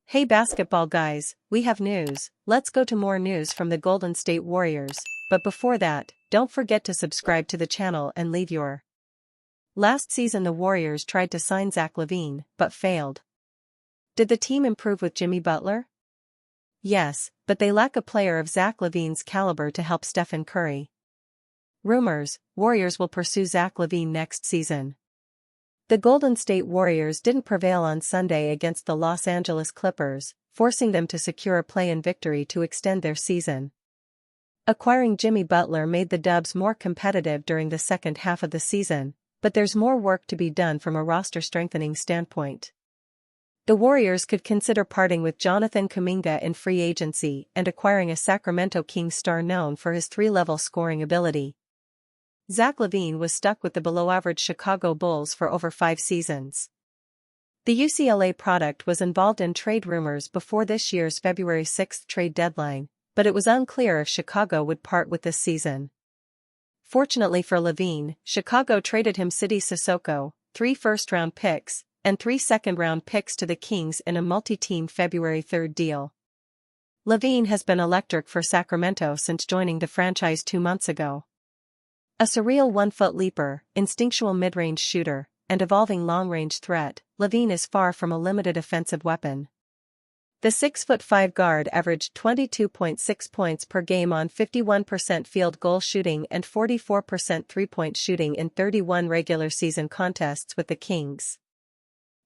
Hey basketball guys, we have news. Let's go to more news from the Golden State Warriors, but before that, don't forget to subscribe to the channel and leave your. Last season the Warriors tried to sign Zack Lavine, but failed. Did the team improve with Jimmy Butler? Yes, but they lack a player of Zack Lavine's caliber to help Stephen Curry. Rumors: Warriors will pursue Zack Lavine next season. The Golden State Warriors didn't prevail on Sunday against the Los Angeles Clippers, forcing them to secure a play-in victory to extend their season. Acquiring Jimmy Butler made the Dubs more competitive during the second half of the season, but there's more work to be done from a roster-strengthening standpoint. The Warriors could consider parting with Jonathan Kuminga in free agency and acquiring a Sacramento Kings star known for his three-level scoring ability. Zack Lavine was stuck with the below-average Chicago Bulls for over 5 seasons. The UCLA product was involved in trade rumors before this year's February 6 trade deadline, but it was unclear if Chicago would part with this season. Fortunately for Lavine, Chicago traded him Sidy Cissoko, 3 first-round picks, and 3 second-round picks to the Kings in a multi-team February 3 deal. Lavine has been electric for Sacramento since joining the franchise 2 months ago. A surreal 1-foot leaper, instinctual mid-range shooter, and evolving long-range threat, Lavine is far from a limited offensive weapon. The 6'5" guard averaged 22.6 points per game on 51% field goal shooting and 44% three-point shooting in 31 regular season contests with the Kings.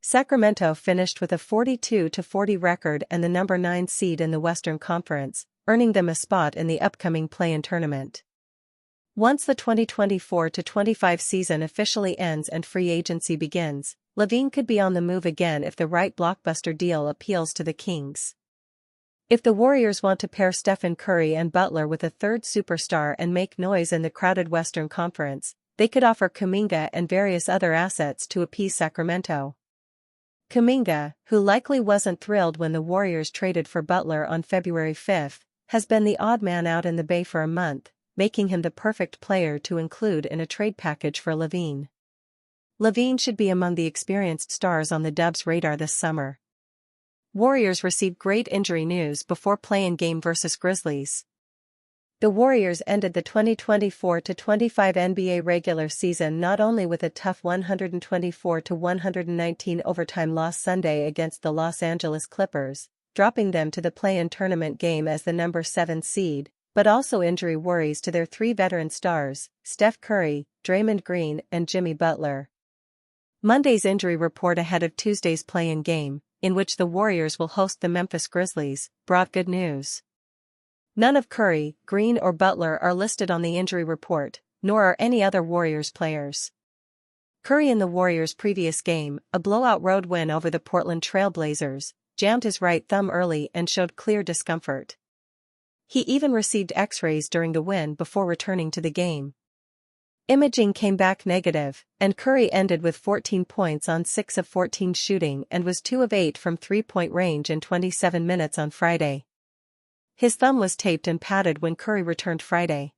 Sacramento finished with a 42-40 record and the number 9 seed in the Western Conference, earning them a spot in the upcoming play-in tournament. Once the 2024-25 season officially ends and free agency begins, Lavine could be on the move again if the right blockbuster deal appeals to the Kings. If the Warriors want to pair Stephen Curry and Butler with a third superstar and make noise in the crowded Western Conference, they could offer Kuminga and various other assets to appease Sacramento. Kuminga, who likely wasn't thrilled when the Warriors traded for Butler on February 5, has been the odd man out in the Bay for a month, making him the perfect player to include in a trade package for Lavine. Lavine should be among the experienced stars on the Dubs' radar this summer. Warriors received great injury news before play-in game versus Grizzlies. The Warriors ended the 2024-25 NBA regular season not only with a tough 124-119 overtime loss Sunday against the Los Angeles Clippers, dropping them to the play-in tournament game as the number 7 seed, but also injury worries to their 3 veteran stars, Steph Curry, Draymond Green and Jimmy Butler. Monday's injury report ahead of Tuesday's play-in game, in which the Warriors will host the Memphis Grizzlies, brought good news. None of Curry, Green or Butler are listed on the injury report, nor are any other Warriors players. Curry in the Warriors' previous game, a blowout road win over the Portland Trail Blazers, jammed his right thumb early and showed clear discomfort. He even received X-rays during the win before returning to the game. Imaging came back negative, and Curry ended with 14 points on 6 of 14 shooting and was 2 of 8 from three-point range in 27 minutes on Friday. His thumb was taped and padded when Curry returned Friday.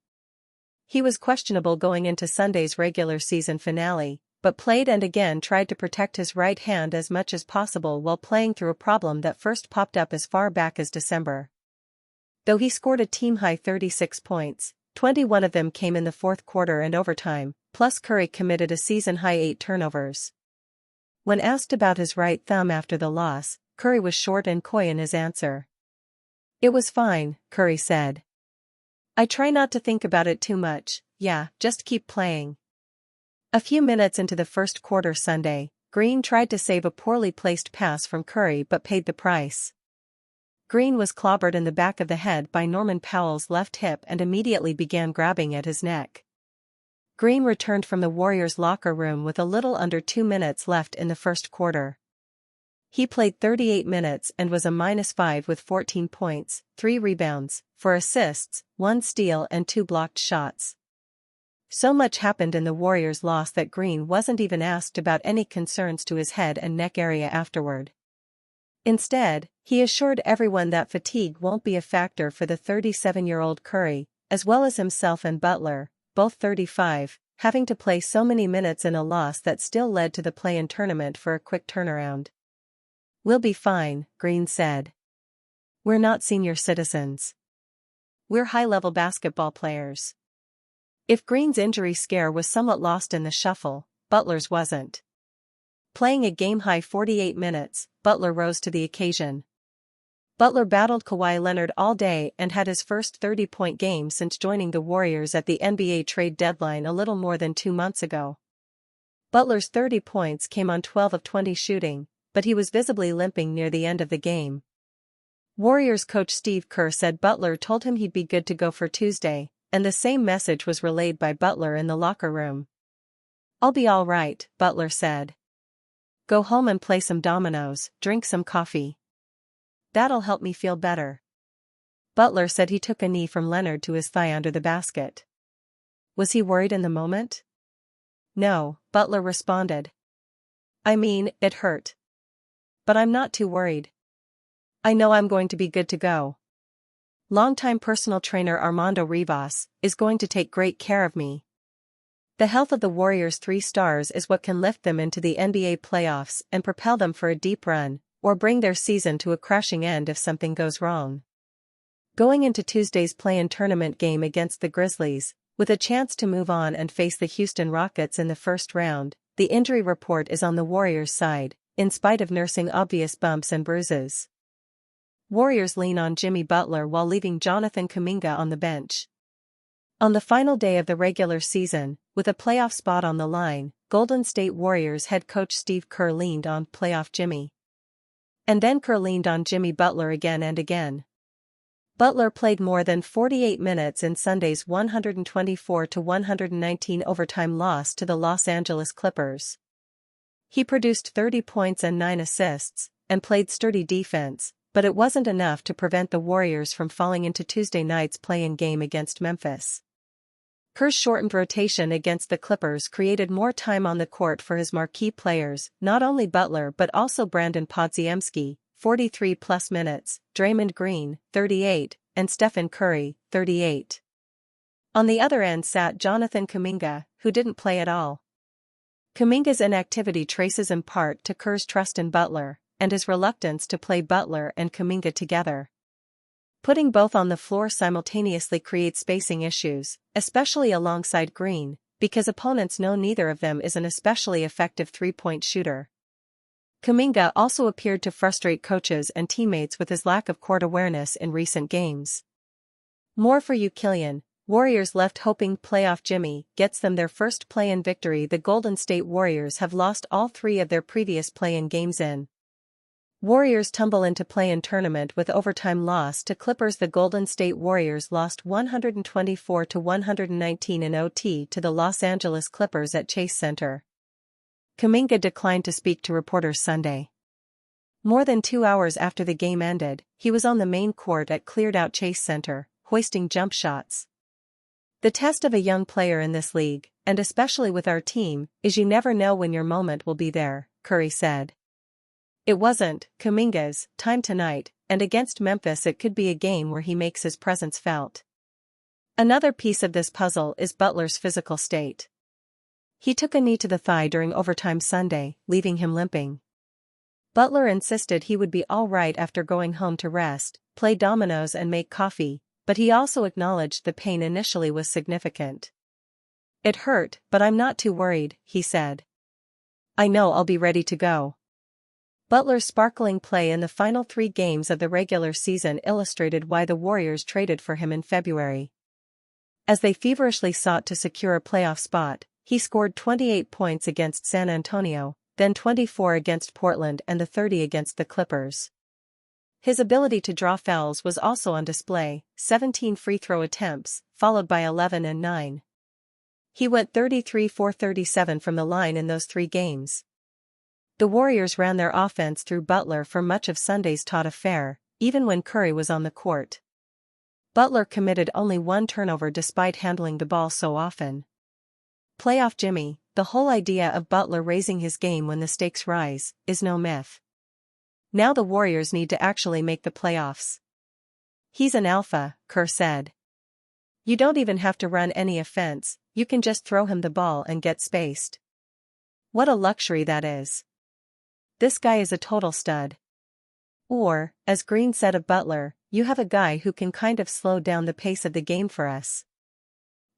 He was questionable going into Sunday's regular season finale, but played and again tried to protect his right hand as much as possible while playing through a problem that first popped up as far back as December. Though he scored a team-high 36 points, 21 of them came in the fourth quarter and overtime, plus Curry committed a season-high 8 turnovers. When asked about his right thumb after the loss, Curry was short and coy in his answer. "It was fine," Curry said. "I try not to think about it too much, just keep playing." A few minutes into the first quarter Sunday, Green tried to save a poorly placed pass from Curry but paid the price. Green was clobbered in the back of the head by Norman Powell's left hip and immediately began grabbing at his neck. Green returned from the Warriors' locker room with a little under 2 minutes left in the first quarter. He played 38 minutes and was a -5 with 14 points, 3 rebounds, 4 assists, 1 steal and 2 blocked shots. So much happened in the Warriors' loss that Green wasn't even asked about any concerns to his head and neck area afterward. Instead, he assured everyone that fatigue won't be a factor for the 37-year-old Curry, as well as himself and Butler, both 35, having to play so many minutes in a loss that still led to the play-in tournament for a quick turnaround. "We'll be fine," Green said. "We're not senior citizens. We're high-level basketball players." If Green's injury scare was somewhat lost in the shuffle, Butler's wasn't. Playing a game-high 48 minutes, Butler rose to the occasion. Butler battled Kawhi Leonard all day and had his first 30-point game since joining the Warriors at the NBA trade deadline a little more than 2 months ago. Butler's 30 points came on 12 of 20 shooting, but he was visibly limping near the end of the game. Warriors coach Steve Kerr said Butler told him he'd be good to go for Tuesday, and the same message was relayed by Butler in the locker room. "I'll be all right," Butler said. "Go home and play some dominoes, drink some coffee. That'll help me feel better." Butler said he took a knee from Leonard to his thigh under the basket. Was he worried in the moment? "No," Butler responded. "I mean, it hurt. But I'm not too worried. I know I'm going to be good to go. Longtime personal trainer Armando Rivas is going to take great care of me." The health of the Warriors' 3 stars is what can lift them into the NBA playoffs and propel them for a deep run, or bring their season to a crashing end if something goes wrong. Going into Tuesday's play-in tournament game against the Grizzlies, with a chance to move on and face the Houston Rockets in the first round, the injury report is on the Warriors' side, in spite of nursing obvious bumps and bruises. Warriors lean on Jimmy Butler while leaving Jonathan Kuminga on the bench. On the final day of the regular season, with a playoff spot on the line, Golden State Warriors head coach Steve Kerr leaned on playoff Jimmy. And then Kerr leaned on Jimmy Butler again and again. Butler played more than 48 minutes in Sunday's 124-119 overtime loss to the Los Angeles Clippers. He produced 30 points and 9 assists, and played sturdy defense, but it wasn't enough to prevent the Warriors from falling into Tuesday night's play-in game against Memphis. Kerr's shortened rotation against the Clippers created more time on the court for his marquee players, not only Butler but also Brandon Podziemski, 43-plus minutes, Draymond Green, 38, and Stephen Curry, 38. On the other end sat Jonathan Kuminga, who didn't play at all. Kuminga's inactivity traces in part to Kerr's trust in Butler, and his reluctance to play Butler and Kuminga together. Putting both on the floor simultaneously creates spacing issues, especially alongside Green, because opponents know neither of them is an especially effective three-point shooter. Kuminga also appeared to frustrate coaches and teammates with his lack of court awareness in recent games. More for you, Killian. Warriors left hoping playoff Jimmy gets them their first play-in victory. The Golden State Warriors have lost all 3 of their previous play-in games in. Warriors tumble into play-in tournament with overtime loss to Clippers. The Golden State Warriors lost 124-119 in OT to the Los Angeles Clippers at Chase Center. Kuminga declined to speak to reporters Sunday. More than 2 hours after the game ended, he was on the main court at cleared-out Chase Center, hoisting jump shots. "The test of a young player in this league, and especially with our team, is you never know when your moment will be there," Curry said. It wasn't Kuminga's time tonight, and against Memphis it could be a game where he makes his presence felt. Another piece of this puzzle is Butler's physical state. He took a knee to the thigh during overtime Sunday, leaving him limping. Butler insisted he would be all right after going home to rest, play dominoes and make coffee, but he also acknowledged the pain initially was significant. "It hurt, but I'm not too worried," he said. "I know I'll be ready to go." Butler's sparkling play in the final 3 games of the regular season illustrated why the Warriors traded for him in February. As they feverishly sought to secure a playoff spot, he scored 28 points against San Antonio, then 24 against Portland and the 30 against the Clippers. His ability to draw fouls was also on display, 17 free throw attempts, followed by 11 and 9. He went 33-for-37 from the line in those 3 games. The Warriors ran their offense through Butler for much of Sunday's Todd affair, even when Curry was on the court. Butler committed only 1 turnover despite handling the ball so often. Playoff Jimmy, the whole idea of Butler raising his game when the stakes rise, is no myth. Now the Warriors need to actually make the playoffs. "He's an alpha," Kerr said. You don't even have to run any offense, you can just throw him the ball and get spaced. What a luxury that is. This guy is a total stud. Or, as Green said of Butler, you have a guy who can kind of slow down the pace of the game for us.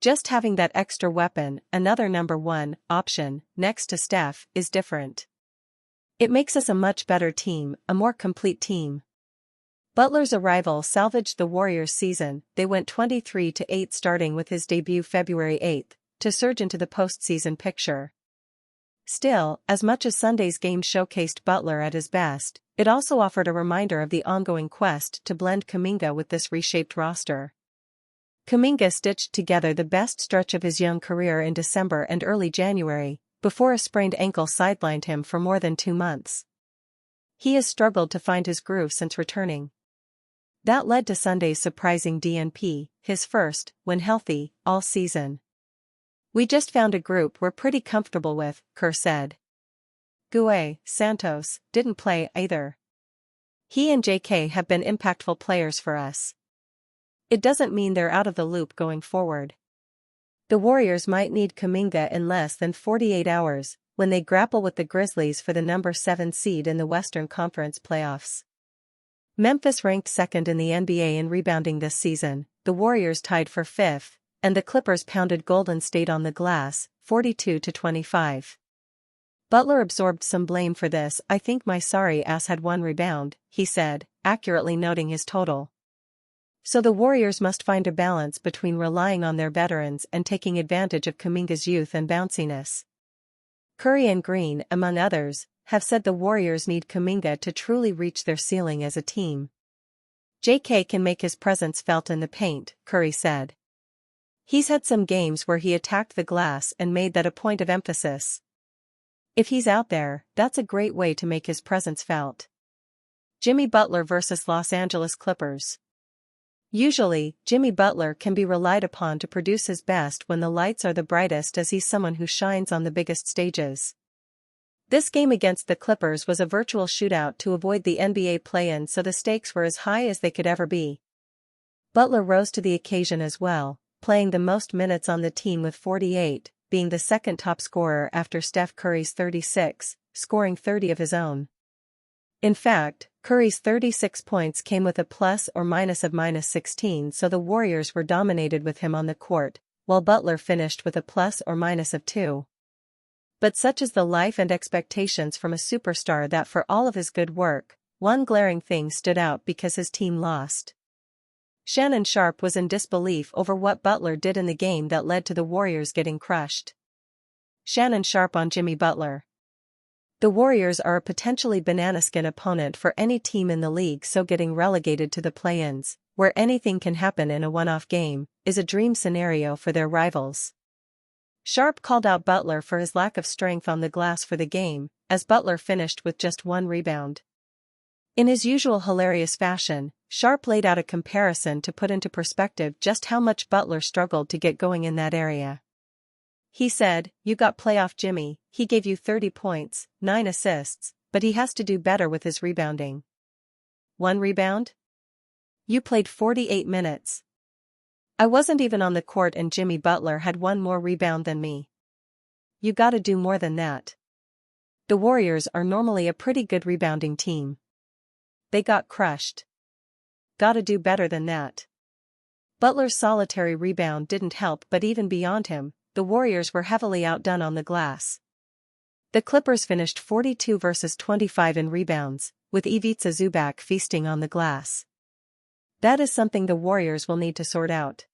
Just having that extra weapon, another number one option, next to Steph, is different. It makes us a much better team, a more complete team. Butler's arrival salvaged the Warriors' season. They went 23-8 starting with his debut February 8, to surge into the postseason picture. Still, as much as Sunday's game showcased Butler at his best, it also offered a reminder of the ongoing quest to blend Kuminga with this reshaped roster. Kuminga stitched together the best stretch of his young career in December and early January, before a sprained ankle sidelined him for more than 2 months. He has struggled to find his groove since returning. That led to Sunday's surprising DNP, his first, when healthy, all season. We just found a group we're pretty comfortable with, Kerr said. Gueye, Santos, didn't play either. He and JK have been impactful players for us. It doesn't mean they're out of the loop going forward. The Warriors might need Kuminga in less than 48 hours, when they grapple with the Grizzlies for the number 7 seed in the Western Conference playoffs. Memphis ranked second in the NBA in rebounding this season, the Warriors tied for 5th, and the Clippers pounded Golden State on the glass, 42-25. Butler absorbed some blame for this. I think my sorry ass had 1 rebound, he said, accurately noting his total. So the Warriors must find a balance between relying on their veterans and taking advantage of Kuminga's youth and bounciness. Curry and Green, among others, have said the Warriors need Kuminga to truly reach their ceiling as a team. JK can make his presence felt in the paint, Curry said. He's had some games where he attacked the glass and made that a point of emphasis. If he's out there, that's a great way to make his presence felt. Jimmy Butler vs. Los Angeles Clippers. Usually, Jimmy Butler can be relied upon to produce his best when the lights are the brightest, as he's someone who shines on the biggest stages. This game against the Clippers was a virtual shootout to avoid the NBA play-in, so the stakes were as high as they could ever be. Butler rose to the occasion as well, playing the most minutes on the team with 48, being the second top scorer after Steph Curry's 36, scoring 30 of his own. In fact, Curry's 36 points came with a plus or minus of -16, so the Warriors were dominated with him on the court, while Butler finished with a plus or minus of 2. But such is the life and expectations from a superstar that for all of his good work, one glaring thing stood out because his team lost. Shannon Sharpe was in disbelief over what Butler did in the game that led to the Warriors getting crushed. Shannon Sharpe on Jimmy Butler. The Warriors are a potentially banana-skin opponent for any team in the league, so getting relegated to the play-ins, where anything can happen in a one-off game, is a dream scenario for their rivals. Sharpe called out Butler for his lack of strength on the glass for the game, as Butler finished with just 1 rebound. In his usual hilarious fashion, Sharpe laid out a comparison to put into perspective just how much Butler struggled to get going in that area. He said, "You got playoff Jimmy, he gave you 30 points, 9 assists, but he has to do better with his rebounding." 1 rebound? You played 48 minutes. I wasn't even on the court and Jimmy Butler had 1 more rebound than me. You gotta do more than that. The Warriors are normally a pretty good rebounding team. They got crushed. Gotta do better than that. Butler's solitary rebound didn't help, but even beyond him, the Warriors were heavily outdone on the glass. The Clippers finished 42 versus 25 in rebounds, with Ivica Zubac feasting on the glass. That is something the Warriors will need to sort out.